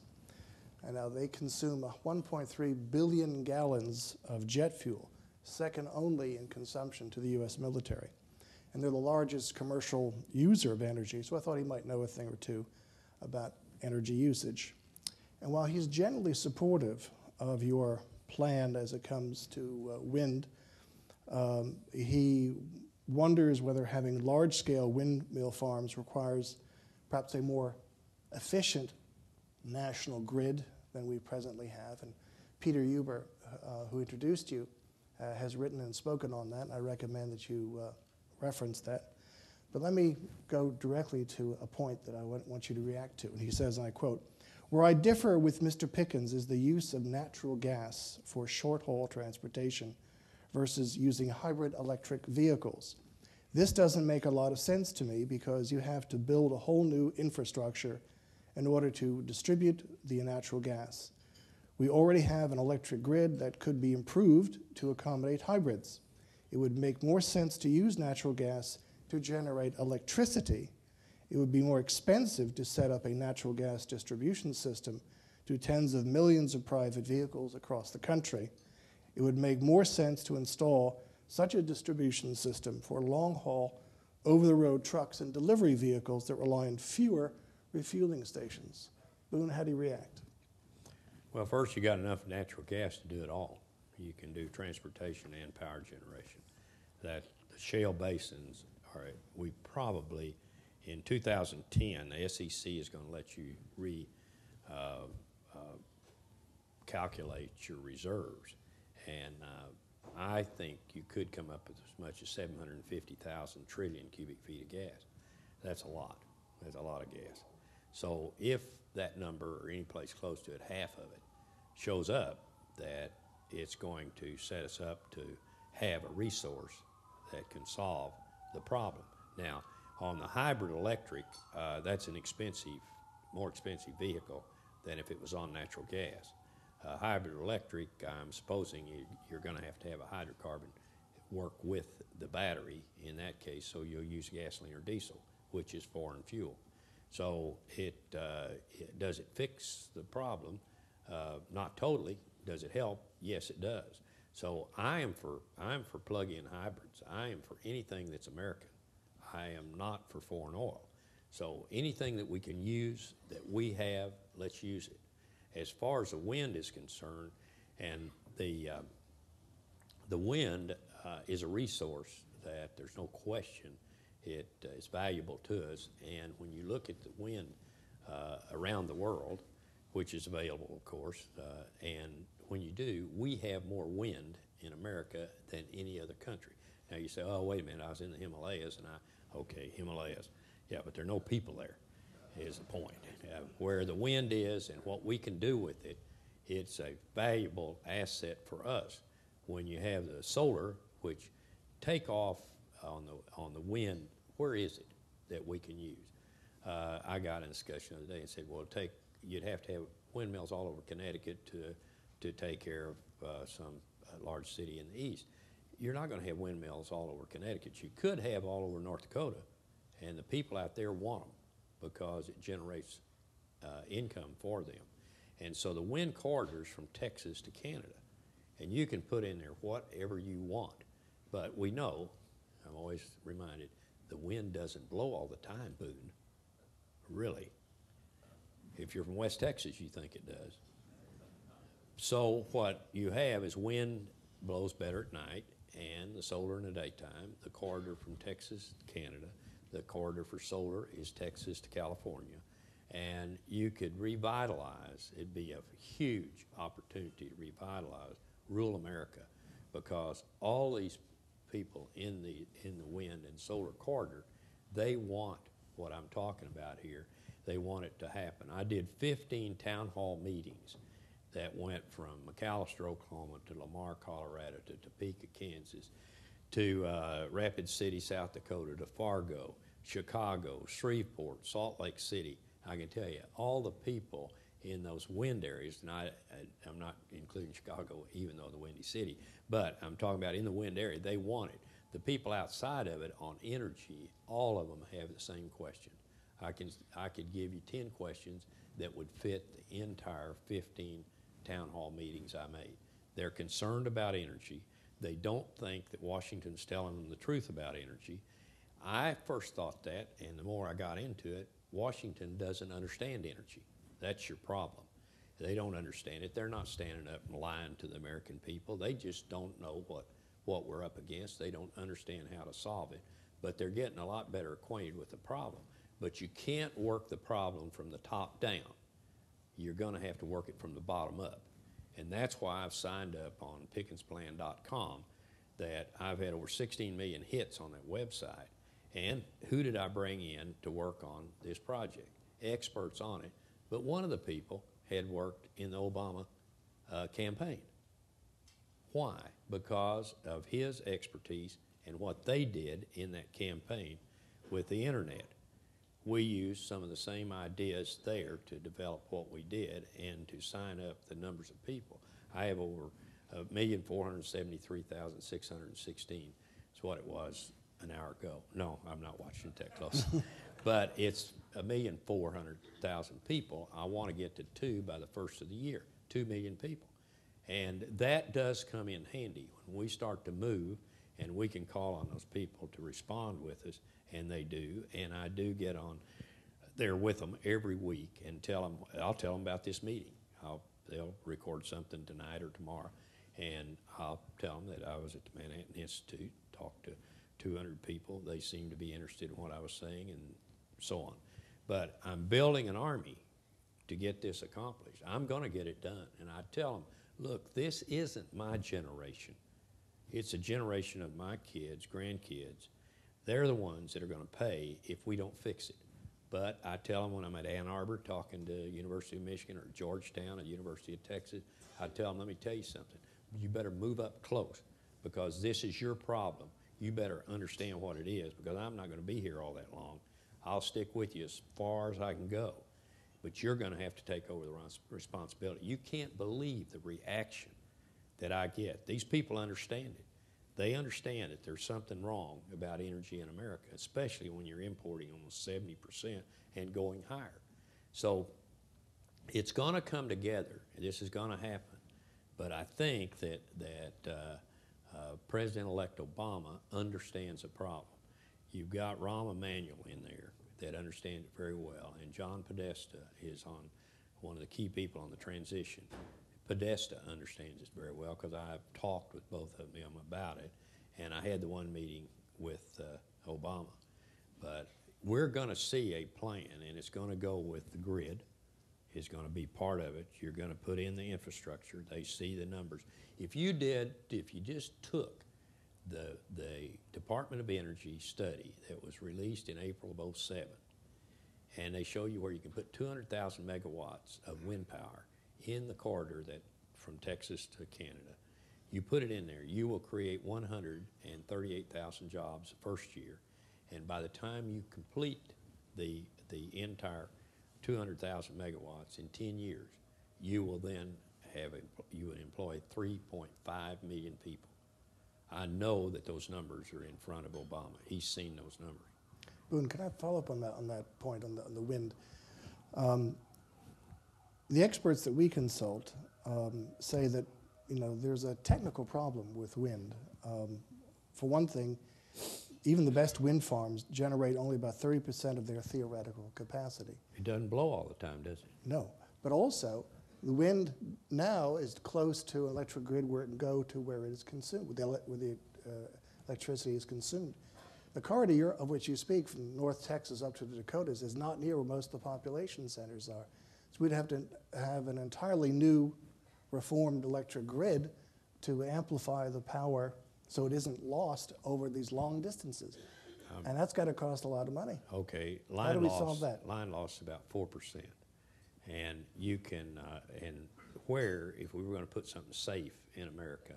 And now they consume 1.3 billion gallons of jet fuel, second only in consumption to the U.S. military. And they're the largest commercial user of energy, so I thought he might know a thing or two about energy usage. And while he's generally supportive of your plan as it comes to wind, he wonders whether having large-scale windmill farms requires perhaps a more efficient national grid than we presently have. And Peter Huber, who introduced you, has written and spoken on that, and I recommend that you reference that. But let me go directly to a point that I want you to react to. And he says, and I quote, "Where I differ with Mr. Pickens is the use of natural gas for short-haul transportation versus using hybrid electric vehicles. This doesn't make a lot of sense to me because you have to build a whole new infrastructure in order to distribute the natural gas. We already have an electric grid that could be improved to accommodate hybrids. It would make more sense to use natural gas to generate electricity. It would be more expensive to set up a natural gas distribution system to tens of millions of private vehicles across the country. It would make more sense to install such a distribution system for long-haul, over-the-road trucks and delivery vehicles that rely on fewer refueling stations." Boone, how do you react? Well, first, you got enough natural gas to do it all. You can do transportation and power generation. That the shale basins are, we probably, in 2010, the SEC is going to let you calculate your reserves. And I think you could come up with as much as 750,000 trillion cubic feet of gas. That's a lot. That's a lot of gas. So if that number, or any place close to it, half of it, shows up, that it's going to set us up to have a resource that can solve the problem. Now, on the hybrid electric, that's an more expensive vehicle than if it was on natural gas. Hybrid electric, I'm supposing you're going to have a hydrocarbon work with the battery in that case, so you'll use gasoline or diesel, which is foreign fuel. So does it fix the problem? Not totally. Does it help? Yes, it does. So I am for plug-in hybrids. I am for anything that's American. I am not for foreign oil. So anything that we can use that we have, let's use it. As far as the wind is concerned, and the wind is a resource that there's no question it is valuable to us. And when you look at the wind around the world, which is available, of course, and when you do, we have more wind in America than any other country. Now you say, oh, wait a minute, I was in the Himalayas, and okay, Himalayas. Yeah, but there are no people there, is the point. Where the wind is and what we can do with it, it's a valuable asset for us. When you have the solar, which take off on the wind, where is it that we can use? I got in a discussion the other day and said, well, you'd have to have windmills all over Connecticut to take care of some large city in the east. You're not going to have windmills all over Connecticut. You could have all over North Dakota, and the people out there want them because it generates income for them. And so the wind corridors from Texas to Canada, and you can put in there whatever you want. But we know, I'm always reminded, the wind doesn't blow all the time, Boone. Really. If you're from West Texas, you think it does. So what you have is wind blows better at night and the solar in the daytime. The corridor from Texas to Canada. The corridor for solar is Texas to California. And you could revitalize, it'd be a huge opportunity to revitalize rural America, because all these people in the wind and solar corridor, they want what I'm talking about here. They want it to happen. I did 15 town hall meetings that went from McAllister, Oklahoma to Lamar, Colorado to Topeka, Kansas, to Rapid City, South Dakota, to Fargo, Chicago, Shreveport, Salt Lake City. I can tell you, all the people in those wind areas, and I'm not including Chicago, even though the windy city, but I'm talking about in the wind area, they want it. The people outside of it on energy, all of them have the same question. I could give you 10 questions that would fit the entire 15 town hall meetings I made. They're concerned about energy. They don't think that Washington's telling them the truth about energy. I first thought that, and the more I got into it, Washington doesn't understand energy. That's your problem. They don't understand it. They're not standing up and lying to the American people. They just don't know what we're up against. They don't understand how to solve it. But they're getting a lot better acquainted with the problem. But you can't work the problem from the top down. You're going to have to work it from the bottom up. And that's why I've signed up on PickensPlan.com, that I've had over 16 million hits on that website. And who did I bring in to work on this project? Experts on it. But one of the people had worked in the Obama campaign. Why? Because of his expertise and what they did in that campaign with the internet. We used some of the same ideas there to develop what we did and to sign up the numbers of people. I have over 1,473,616 is what it was an hour ago. No, I'm not watching it that close. But it's 1,400,000 people. I want to get to 2 by the first of the year, 2 million people. And that does come in handy when we start to move, and we can call on those people to respond with us, and they do. And I do get on there with them every week and I'll tell them about this meeting. They'll record something tonight or tomorrow, and I'll tell them that I was at the Manhattan Institute, talked to 200 people. They seemed to be interested in what I was saying, and so on. But I'm building an army to get this accomplished. I'm going to get it done. And I tell them, look, this isn't my generation. It's a generation of my kids, grandkids. They're the ones that are going to pay if we don't fix it. But I tell them when I'm at Ann Arbor talking to University of Michigan or Georgetown or University of Texas, I tell them, let me tell you something. You better move up close, because this is your problem. You better understand what it is, because I'm not going to be here all that long. I'll stick with you as far as I can go. But you're going to have to take over the responsibility. You can't believe the reaction that I get. These people understand it. They understand that there's something wrong about energy in America, especially when you're importing almost 70% and going higher. So it's going to come together. This is going to happen. But I think that President-elect Obama understands the problem. You've got Rahm Emanuel in there that understands it very well, and John Podesta is one of the key people on the transition. Podesta understands it very well because I've talked with both of them about it, and I had the one meeting with Obama. But we're going to see a plan, and it's going to go with the grid. Is going to be part of it. You're going to put in the infrastructure. They see the numbers. If you just took the Department of Energy study that was released in April of '07, and they show you where you can put 200,000 megawatts of wind power in the corridor that from Texas to Canada, you put it in there, you will create 138,000 jobs the first year, and by the time you complete the entire 200,000 megawatts in 10 years, you will then you would employ 3.5 million people. I know that those numbers are in front of Obama. He's seen those numbers. Boone, can I follow up on that point on the wind? The experts that we consult say that there's a technical problem with wind. For one thing, even the best wind farms generate only about 30% of their theoretical capacity. It doesn't blow all the time, does it? No, but also the wind now is close to an electric grid where it can go to where it is consumed, where the electricity is consumed. The corridor of which you speak, from North Texas up to the Dakotas, is not near where most of the population centers are. So we'd have to have an entirely new reformed electric grid to amplify the power so it isn't lost over these long distances. And that's got to cost a lot of money. Okay, How do we solve that? Line loss is about 4%. And you can, where, if we were going to put something safe in America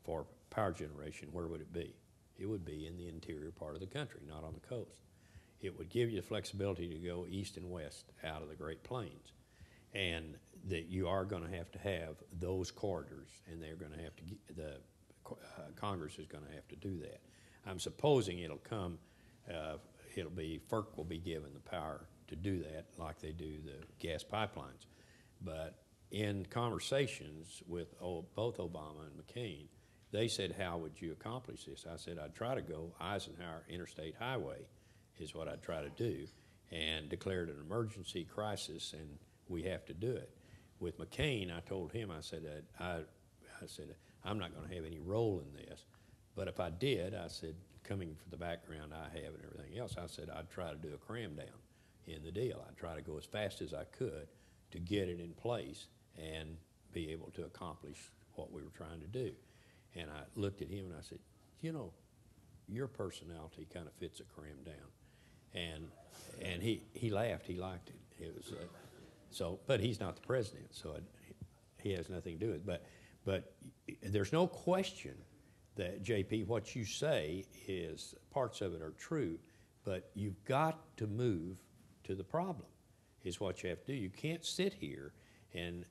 for power generation, where would it be? It would be in the interior part of the country, not on the coast. It would give you the flexibility to go east and west out of the Great Plains. And that you are going to have those corridors, and they're going to have to, Congress is going to have to do that. I'm supposing it'll come, FERC will be given the power to do that like they do the gas pipelines. But in conversations with both Obama and McCain, they said, how would you accomplish this? I said, I'd try to go Eisenhower Interstate Highway is what I'd try to do, and declared an emergency crisis, and we have to do it. With McCain, I told him, I said, I'm not going to have any role in this, but if I did, I said, coming from the background I have and everything else, I said I'd try to do a cram down in the deal. I'd try to go as fast as I could to get it in place and be able to accomplish what we were trying to do. And I looked at him and I said, your personality kind of fits a cram down. And he laughed. He liked it. It was but he's not the president, so he has nothing to do with it. But there's no question that, JP, what you say is parts of it are true, but you've got to move to the problem is what you have to do. You can't sit here and,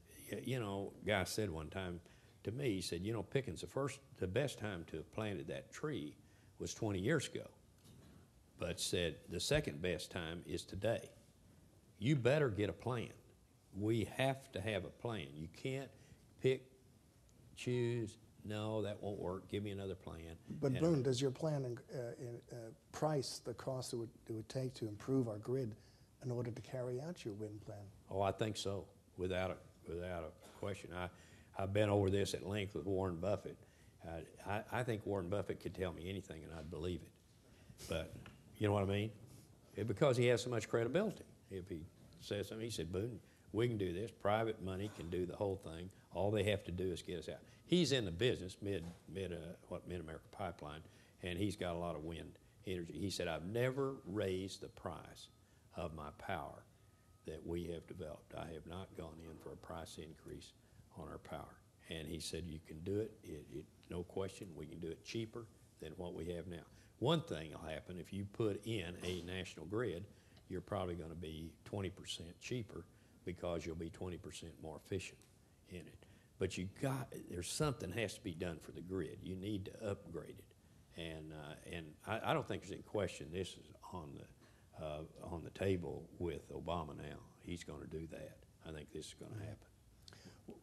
guy said one time to me, he said, Pickens, the best time to have planted that tree was 20 years ago, but said the second best time is today. You better get a plan. We have to have a plan. You can't pick, choose, no, that won't work, give me another plan. But Boone, does your plan price the cost it would take to improve our grid in order to carry out your wind plan? Oh, I think so, without a question. I've been over this at length with Warren Buffett. I think Warren Buffett could tell me anything and I'd believe it. But you know what I mean? Because he has so much credibility. If he says something, he said, Boone, we can do this. Private money can do the whole thing. All they have to do is get us out. He's in the business, Mid-America Pipeline, and he's got a lot of wind energy. He said, I've never raised the price of my power that we have developed. I have not gone in for a price increase on our power. And he said, you can do it, no question, we can do it cheaper than what we have now. One thing will happen, if you put in a national grid, you're probably going to be 20% cheaper because you'll be 20% more efficient in it. But there's something has to be done for the grid. You need to upgrade it. And I don't think there's any question this is on the table with Obama now. He's going to do that. I think this is going to happen.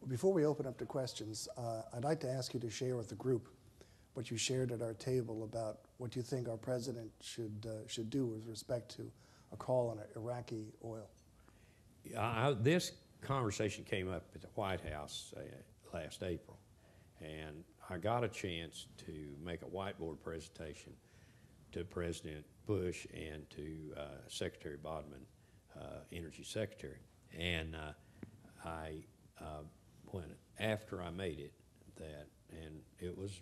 Before we open up to questions, I'd like to ask you to share with the group what you shared at our table about what you think our president should do with respect to a call on Iraqi oil. This conversation came up at the White House last April, and I got a chance to make a whiteboard presentation to President Bush and to Secretary Bodman, Energy Secretary. And after I made it, and it was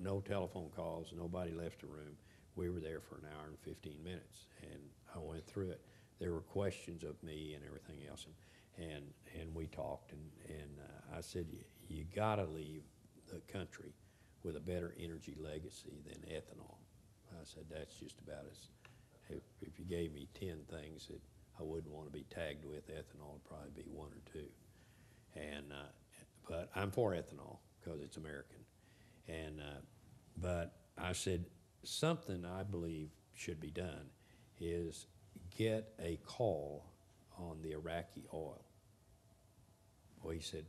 no telephone calls, nobody left the room. We were there for an hour and 15 minutes, and I went through it. There were questions of me and everything else, and we talked, and I said, you got to leave the country with a better energy legacy than ethanol. I said, that's just about as, if you gave me 10 things that I wouldn't want to be tagged with, ethanol would probably be one or two. But I'm for ethanol because it's American. But I said, something I believe should be done is get a call on the Iraqi oil. Well, he said,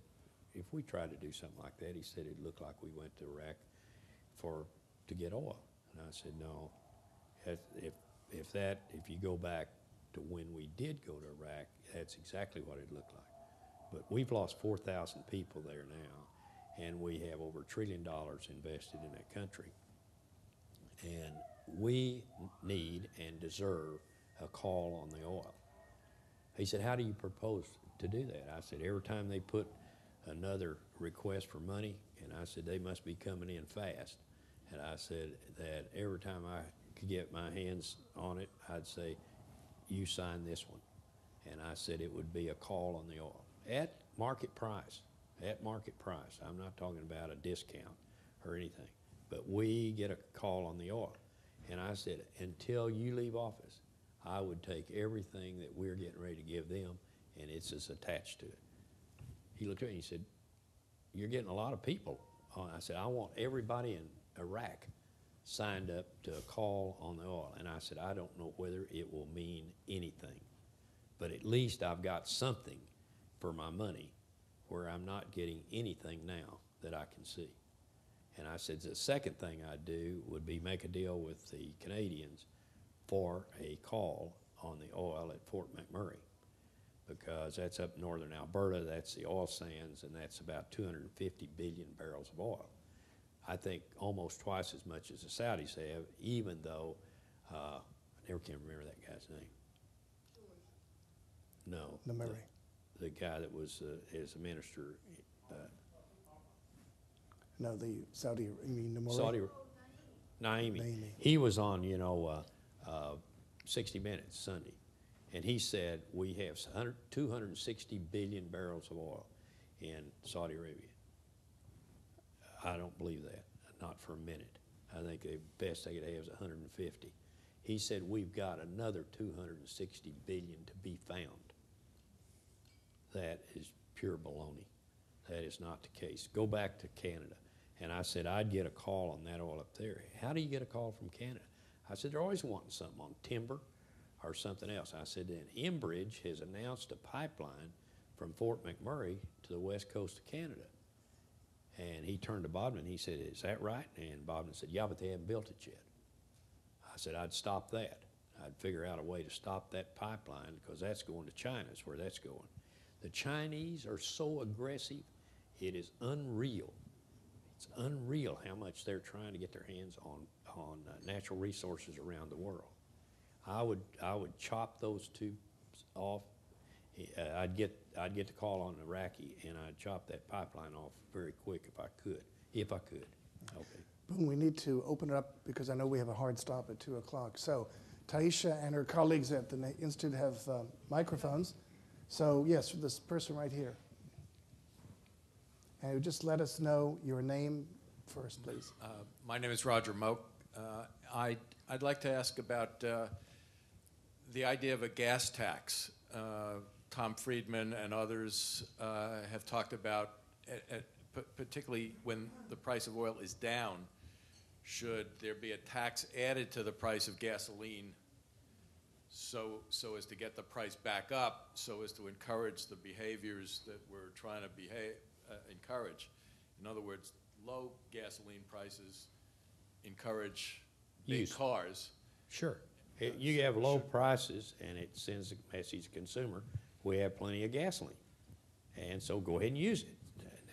if we tried to do something like that, he said it'd look like we went to Iraq to get oil. And I said, no, if you go back to when we did go to Iraq, that's exactly what it looked like. But we've lost 4,000 people there now, and we have over $1 trillion invested in that country. And we need and deserve a call on the oil. He said, how do you propose to do that? I said, every time they put another request for money, and I said, they must be coming in fast. And I said that every time I could get my hands on it, I'd say, you sign this one. And I said it would be a call on the oil. At market price, I'm not talking about a discount or anything, but we get a call on the oil. And I said, until you leave office, I would take everything that we're getting ready to give them, and it's just attached to it. He looked at me and he said, you're getting a lot of people. I said, I want everybody in Iraq signed up to a call on the oil. And I said, I don't know whether it will mean anything, but at least I've got something for my money where I'm not getting anything now that I can see. And I said, the second thing I'd do would be make a deal with the Canadians for a call on the oil at Fort McMurray, because that's up northern Alberta, that's the oil sands, and that's about 250 billion barrels of oil. I think almost twice as much as the Saudis have, even though, I never can remember that guy's name. No. Nameri. The guy that was as a minister. No, the Saudi, you mean Namori? Saudi, Naimi. He was on, 60 Minutes Sunday, and he said we have 260 billion barrels of oil in Saudi Arabia. I don't believe that, not for a minute. I think the best they could have is 150. He said we've got another 260 billion to be found. That is pure baloney. That is not the case. Go back to Canada. And I said, I'd get a call on that oil up there. How do you get a call from Canada? I said, they're always wanting something on timber or something else. I said, then Enbridge has announced a pipeline from Fort McMurray to the west coast of Canada. And he turned to Bodman and he said, is that right? And Bodman said, yeah, but they haven't built it yet. I said, I'd stop that. I'd figure out a way to stop that pipeline because that's going to China, is where that's going. The Chinese are so aggressive, it is unreal. It's unreal how much they're trying to get their hands on natural resources around the world. I would chop those two off. I'd get the call on Iraqi, and I'd chop that pipeline off very quick if I could. Okay. Boone, we need to open it up because I know we have a hard stop at 2 o'clock. So Taisha and her colleagues at the Institute have microphones. So yes, this person right here. And just let us know your name first, please. My name is Roger Moak. I'd like to ask about the idea of a gas tax. Tom Friedman and others have talked about particularly when the price of oil is down, should there be a tax added to the price of gasoline so as to get the price back up, so as to encourage the behaviors that we're trying to encourage? In other words, low gasoline prices encourage big cars. Sure. You have low prices, and it sends a message to the consumer, we have plenty of gasoline. And so go ahead and use it.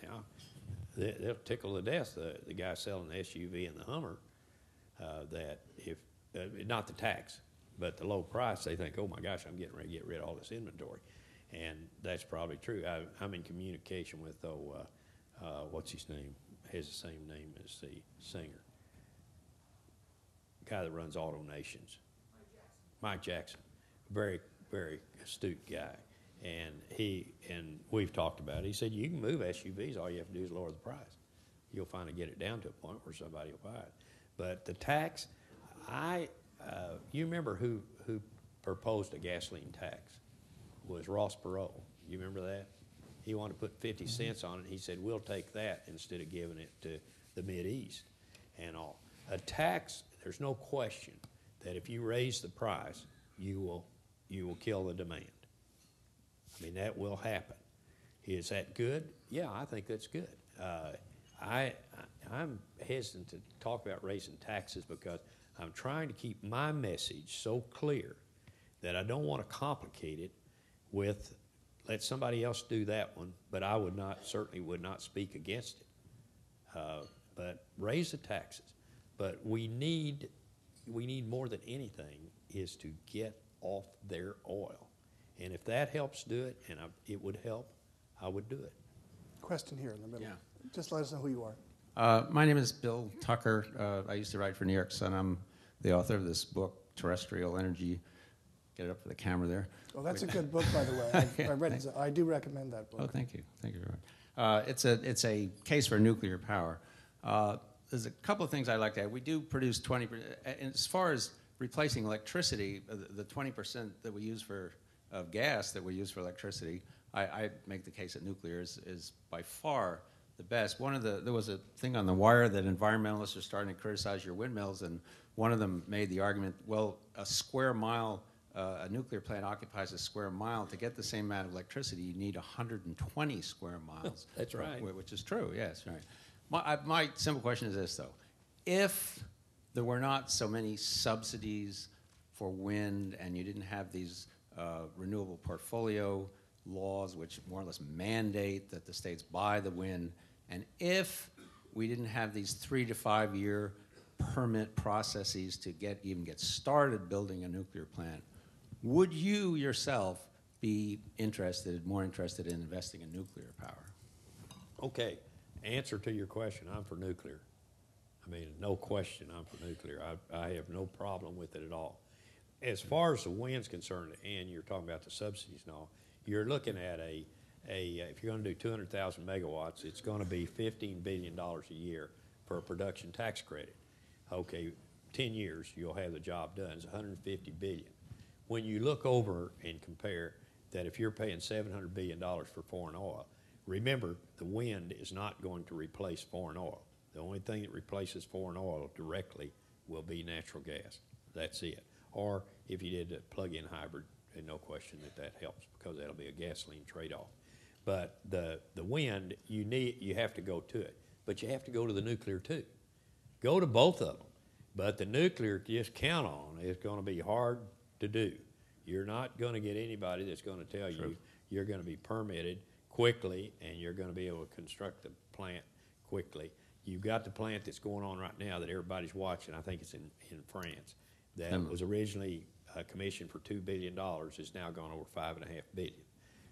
Now, they'll tickle to death the guy selling the SUV and the Hummer, that if, not the tax, but the low price, they think, oh my gosh, I'm getting ready to get rid of all this inventory. And that's probably true. I'm in communication with, what's his name? Has the same name as the singer. Guy that runs Auto Nations. Mike Jackson. Very, very astute guy. And we've talked about it. He said, you can move SUVs, all you have to do is lower the price. You'll finally get it down to a point where somebody will buy it. But the tax, you remember who proposed a gasoline tax? Was Ross Perot. You remember that? He wanted to put 50 cents on it. He said, we'll take that instead of giving it to the Mideast and all. A tax, there's no question that if you raise the price, you will kill the demand. I mean, that will happen. Is that good? Yeah, I think that's good. I'm hesitant to talk about raising taxes because I'm trying to keep my message so clear that I don't want to complicate it with let somebody else do that one, but I certainly would not speak against it. But raise the taxes. But we need more than anything is to get off their oil. And if that helps do it, and it would help, I would do it. Question here in the middle. Yeah. Just let us know who you are. My name is Bill Tucker. I used to write for New York Sun. I'm the author of this book, Terrestrial Energy. Get it up for the camera there. Oh, that's a good book, by the way. I read it. I do recommend that book. Oh, thank you. Thank you very much. It's a case for nuclear power. There's a couple of things I'd like to add. We do produce 20%. As far as replacing electricity, the 20% that we use of gas that we use for electricity, I make the case that nuclear is by far the best. There was a thing on the wire that environmentalists are starting to criticize your windmills, and one of them made the argument, well, a square mile, a nuclear plant occupies a square mile. To get the same amount of electricity, you need 120 square miles. That's right. Which is true, yes, right. My simple question is this, though. If there were not so many subsidies for wind and you didn't have these renewable portfolio laws which more or less mandate that the states buy the wind, and if we didn't have these 3 to 5 year permit processes to even get started building a nuclear plant, would you yourself be more interested in investing in nuclear power? Okay, answer to your question, I'm for nuclear. I mean, no question, I'm for nuclear. I have no problem with it at all. As far as the wind's concerned, and you're talking about the subsidies and all, you're looking at if you're going to do 200,000 megawatts, it's going to be $15 billion a year for a production tax credit. Okay, 10 years, you'll have the job done. It's $150 billion. When you look over and compare that if you're paying $700 billion for foreign oil, remember, the wind is not going to replace foreign oil. The only thing that replaces foreign oil directly will be natural gas. That's it. Or if you did a plug-in hybrid, and no question that helps because that'll be a gasoline trade-off. But the wind, you have to go to it. But you have to go to the nuclear too. Go to both of them. But the nuclear, just count on, is going to be hard to do. You're not going to get anybody that's going to tell you you're going to be permitted quickly and you're going to be able to construct the plant quickly. You've got the plant that's going on right now that everybody's watching. I think it's in France. That was originally commissioned for $2 billion. Is now gone over $5.5 billion.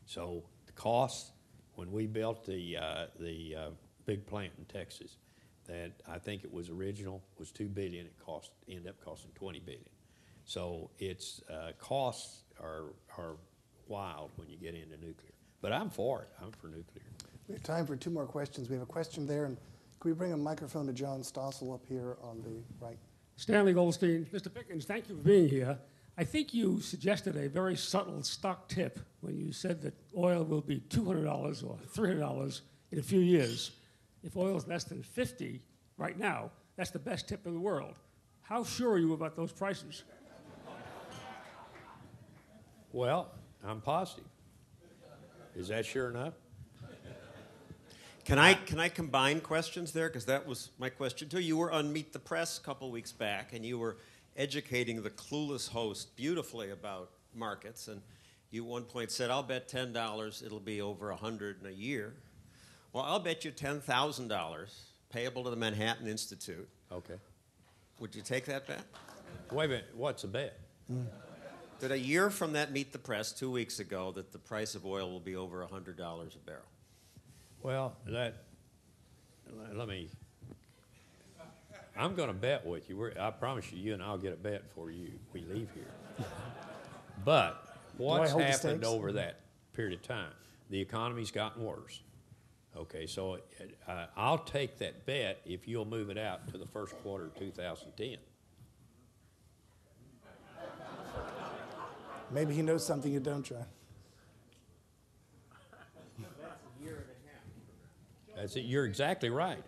So the cost when we built the big plant in Texas, that I think it was original was $2 billion. It ended up costing $20 billion. So its costs are wild when you get into nuclear. But I'm for it. I'm for nuclear. We have time for 2 more questions. We have a question there, and can we bring a microphone to John Stossel up here on the right? Stanley Goldstein. Mr. Pickens, thank you for being here. I think you suggested a very subtle stock tip when you said that oil will be $200 or $300 in a few years, if oil is less than 50 right now, that's the best tip in the world. How sure are you about those prices? Well, I'm positive. Is that sure enough? Can I combine questions there? Because that was my question too. You were on Meet the Press a couple weeks back, and you were educating the clueless host beautifully about markets. And you at one point said, "I'll bet $10 it'll be over 100 in a year." Well, I'll bet you $10,000 payable to the Manhattan Institute. Okay. Would you take that bet? Wait a minute. What's the bet? That a year from that Meet the Press 2 weeks ago, that the price of oil will be over $100 a barrel. Well, I'm going to bet with you. I promise you and I'll get a bet before we leave here. But what's hold the happened stakes? over that period of time? The economy's gotten worse. Okay, so I'll take that bet if you'll move it out to the first quarter of 2010. Maybe he knows something you don't, John. That's it. You're exactly right.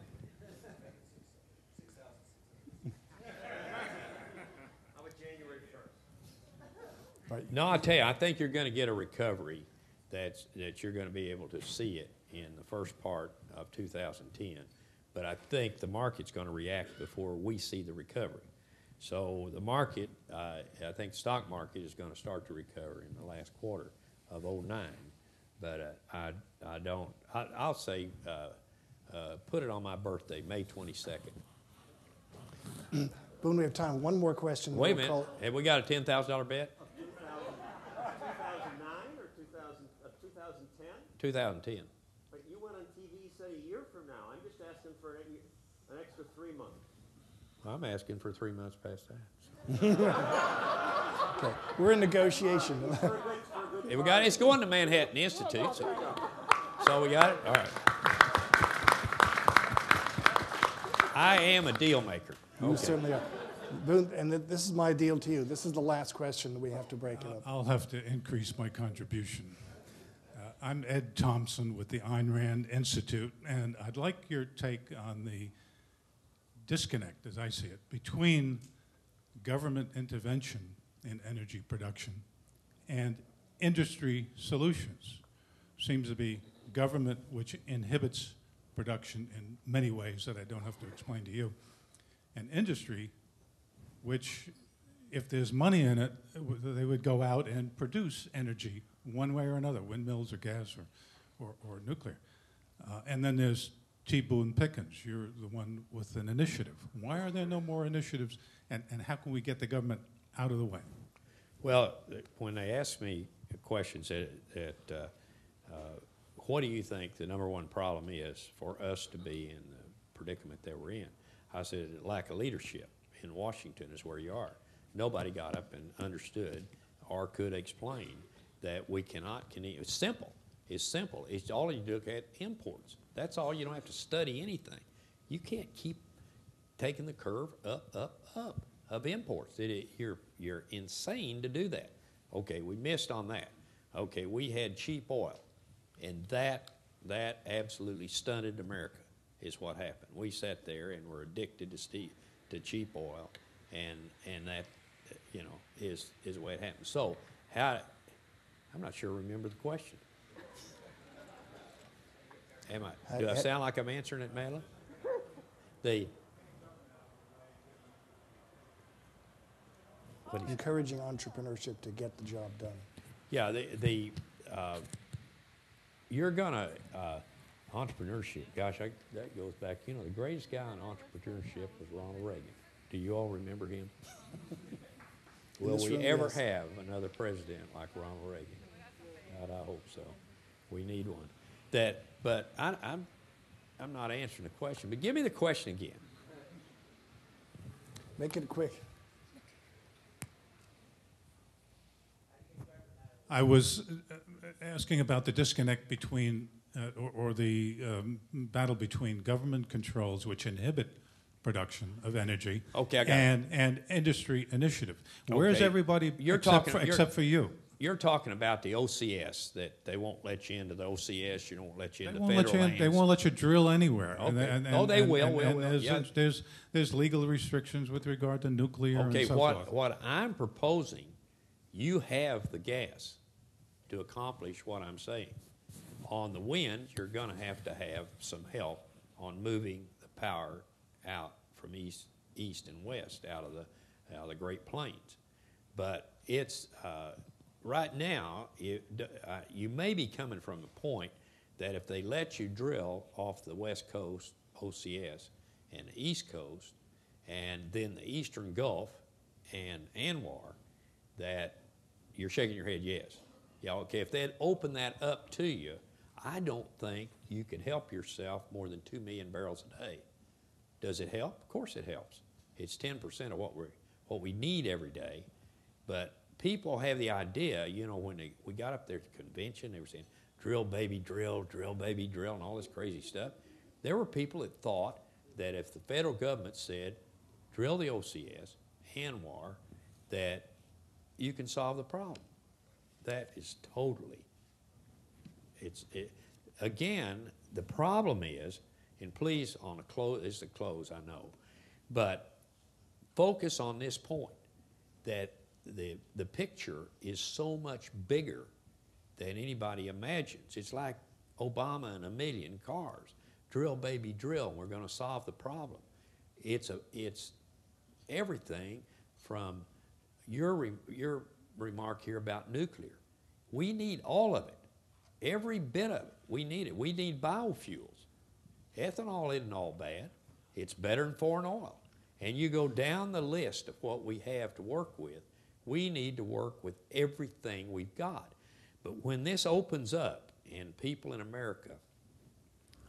How about January 1st? Right. No, I tell you, I think you're going to get a recovery that you're going to be able to see it in the first part of 2010. But I think the market's going to react before we see the recovery. So the market, I think the stock market is going to start to recover in the last quarter of 2009. But I'll say put it on my birthday, May 22nd. Boone, we have time. One more question. Wait a We'll minute. Have we got a $10,000 bet? 2009 or 2010? 2010. But you went on TV, said a year from now. I'm just asking for an extra 3 months. I'm asking for 3 months past that. Okay. We're in negotiation. Hey, it's going to Manhattan Institute. So we got it? All right. I am a deal maker. You certainly are. Boone, and this is my deal to you. This is the last question that we have to break it up. I'll have to increase my contribution. I'm Ed Thompson with the Ayn Rand Institute, and I'd like your take on the disconnect, as I see it, between government intervention in energy production and industry solutions. Seems to be government which inhibits production in many ways that I don't have to explain to you, and industry which, if there's money in it, they would go out and produce energy one way or another, windmills or gas or nuclear. And then there's T. Boone Pickens. You're the one with an initiative. Why are there no more initiatives, and how can we get the government out of the way? Well, when they ask me questions what do you think the number one problem is for us to be in the predicament that we're in? I said, lack of leadership in Washington is where you are. Nobody got up and understood or could explain that we cannot continue. It's simple. It's simple. It's all you look at imports. That's all. You don't have to study anything. You can't keep taking the curve up of imports. You're insane to do that. Okay, we missed on that. Okay, we had cheap oil, and that absolutely stunted America is what happened. We sat there and were addicted to cheap oil, and that is the way it happened. So I'm not sure I remember the question. Do I sound like I'm answering it, Madeline? Encouraging entrepreneurship to get the job done. Yeah, you're gonna entrepreneurship. Gosh, that goes back. The greatest guy in entrepreneurship was Ronald Reagan. Do you all remember him? Will we ever have another president like Ronald Reagan? God, I hope so. We need one. But I'm not answering the question. But give me the question again. Make it quick. I was asking about the disconnect between, or the battle between government controls, which inhibit production of energy, Okay, I got and industry initiative. Where's everybody except for you? you're talking about the OCS, that they won't let you into the OCS, you don't let you They into won't federal let you. lands. They won't let you drill anywhere. Okay. Oh, they will. Yeah. There's legal restrictions with regard to nuclear Okay, and so forth. what I'm proposing, you have the gas to accomplish what I'm saying. On the wind, you're going to have some help on moving the power out from east and west out of the Great Plains. But it's right now, you may be coming from a point that if they let you drill off the West Coast, OCS, and the East Coast, and then the Eastern Gulf and Anwar, that you're shaking your head yes. Yeah, okay, if they'd open that up to you, I don't think you could help yourself more than 2 million barrels a day. Does it help? Of course it helps. It's 10% of what we need every day. But people have the idea, you know, when we got up there at the convention, they were saying, drill, baby, drill, and all this crazy stuff. There were people that thought that if the federal government said, drill the OCS, Anwar, that you can solve the problem. That is totally, again, the problem is, and please on a close, this is a close, I know, but focus on this point, that the picture is so much bigger than anybody imagines. It's like Obama and 1 million cars. Drill, baby, drill, and we're going to solve the problem. It's everything from your remark here about nuclear. We need all of it, every bit of it. We need it. We need biofuels. Ethanol isn't all bad. It's better than foreign oil. And you go down the list of what we have to work with, we need to work with everything we've got. But when this opens up, and people in America,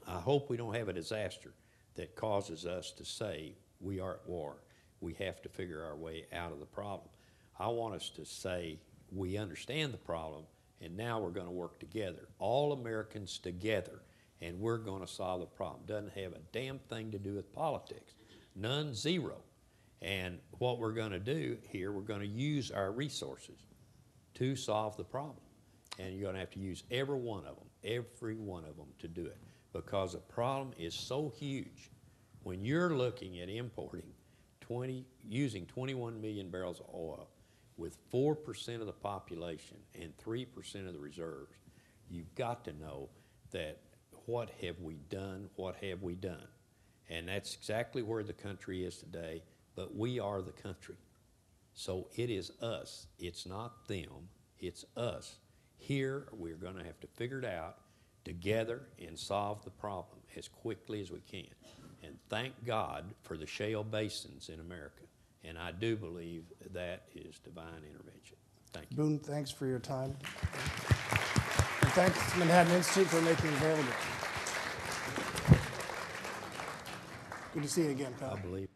I hope we don't have a disaster that causes us to say we are at war. We have to figure our way out of the problem. I want us to say we understand the problem, and now we're going to work together, all Americans together, and we're going to solve the problem. Doesn't have a damn thing to do with politics. None, zero. And what we're going to do here, we're going to use our resources to solve the problem. And you're going to have to use every one of them to do it, because the problem is so huge. When you're looking at importing using 21 million barrels of oil with 4% of the population and 3% of the reserves, you've got to know that what have we done? And that's exactly where the country is today, but we are the country. So it is us. It's not them. It's us. Here, we're going to have to figure it out together and solve the problem as quickly as we can. And thank God for the shale basins in America. And I do believe that is divine intervention. Thank you. Boone, thanks for your time. And thanks to Manhattan Institute for making it available. Good to see you again, pal. I believe.